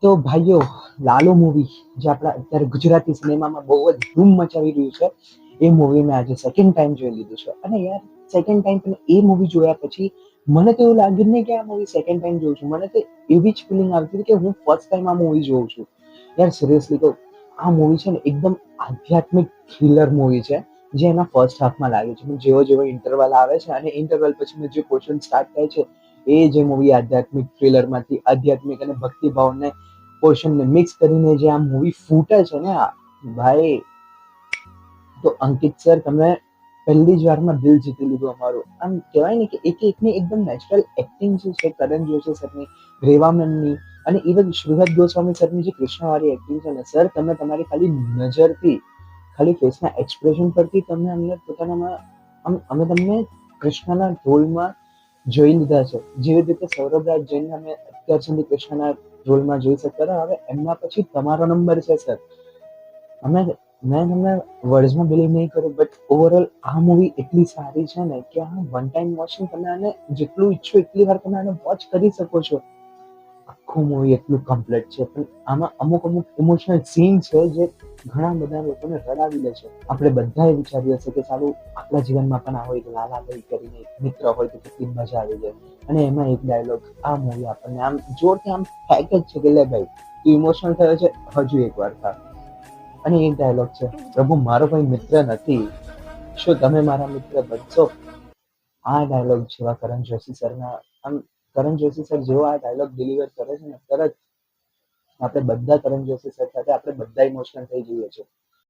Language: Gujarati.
તો ભાઈઓ, લાલો મૂવી જે આપણા અત્યારે ગુજરાતી સિનેમામાં બહુ જ ધૂમ મચાવી રહ્યું છે, એ મૂવી મેં આજે સેકન્ડ ટાઈમ જોઈ લીધું છે. અને યાર, સેકન્ડ ટાઈમ પણ એ મૂવી જોયા પછી મને તો એવું લાગ્યું નહીં કે આ મૂવી સેકન્ડ ટાઈમ જોઉં છું. મને તો એવી જ ફિલિંગ આવતી હતી કે હું ફર્સ્ટ ટાઈમ આ મૂવી જોઉં છું. યાર સિરિયસલી તો આ મૂવી છે ને એકદમ આધ્યાત્મિક થ્રિલર મૂવી છે, જે એના ફર્સ્ટ હાફમાં લાગે છે. જેવો જેવો ઇન્ટરવલ આવે છે અને ઇન્ટરવલ પછી જે પોર્શન સ્ટાર્ટ થાય છે, એ જે મૂવી આધ્યાત્મિક થ્રિલરમાંથી આધ્યાત્મિક અને ભક્તિભાવને પોર્શનને મિક્સ કરીને જે આ મૂવી ફૂટે છે ને ભાઈ, તો અંકિત સર, તમે પહેલી જ વારમાં દિલ જીતી લીધું અમારું. આમ કહેવાય ને કે એક એકની એકદમ નેચરલ એક્ટિંગ જે છે કરણ જોશી સરની, રેવામનની અને ઇવન શ્રીહદ ગોસ્વામી સરની જે કૃષ્ણવાળી એક્ટિંગ છે ને સર, તમે તમારી ખાલી નજરથી, ખાલી ફેસના એક્સપ્રેશન પરથી તમે અમને પોતાનામાં અમે તમને કૃષ્ણના રોલમાં જોઈ લીધા છે. જેવી રીતે સૌરભરાજ જૈનને અમે અત્યાર સુધી કૃષ્ણના રોલમાં જોઈ શકતા હતા, હવે એમના પછી તમારો નંબર છે સર. મેં તમને વર્ડ્સમાં બિલીવ નહીં કરું, બટ ઓવરઓલ આ મૂવી એટલી સારી છે ને કે આ વન ટાઈમ વોચિંગ તમે આને જેટલું ઈચ્છો એટલી વાર તમે આને વોચ કરી શકો છો. આખું મૂવી એટલું કમ્પ્લીટ છે, પણ આમાં અમુક અમુક ઇમોશનલ સીન છે જે ઘણા બધા લોકોને રડાવી દે છે. આપણે બધાએ વિચાર્યું હશે કે સાલું આપણા જીવનમાં પણ આવો એક લાલા ભાઈ કરીને મિત્ર હોય તો કેટલી મજા આવી જાય. અને એમાં એક ડાયલોગ આ મૂવી આપણને આમ જોરથી આમ ફેંક જ છે કે લે ભાઈ, તું ઇમોશનલ થયો છે, હજુ એકવાર થા. અને એક ડાયલોગ છે, પ્રભુ મારો કોઈ મિત્ર નથી, શું તમે મારા મિત્ર બનશો? આ ડાયલોગ જેવા કરણ જોશી સરના, આમ કરણ જોશી સર જેવો આ ડાયલોગ ડિલિવર કરે છે ને, તરત આપણે બધા કરણ જોશી સર સાથે આપણે બધા ઇમોશનલ થઈ જઈએ છીએ.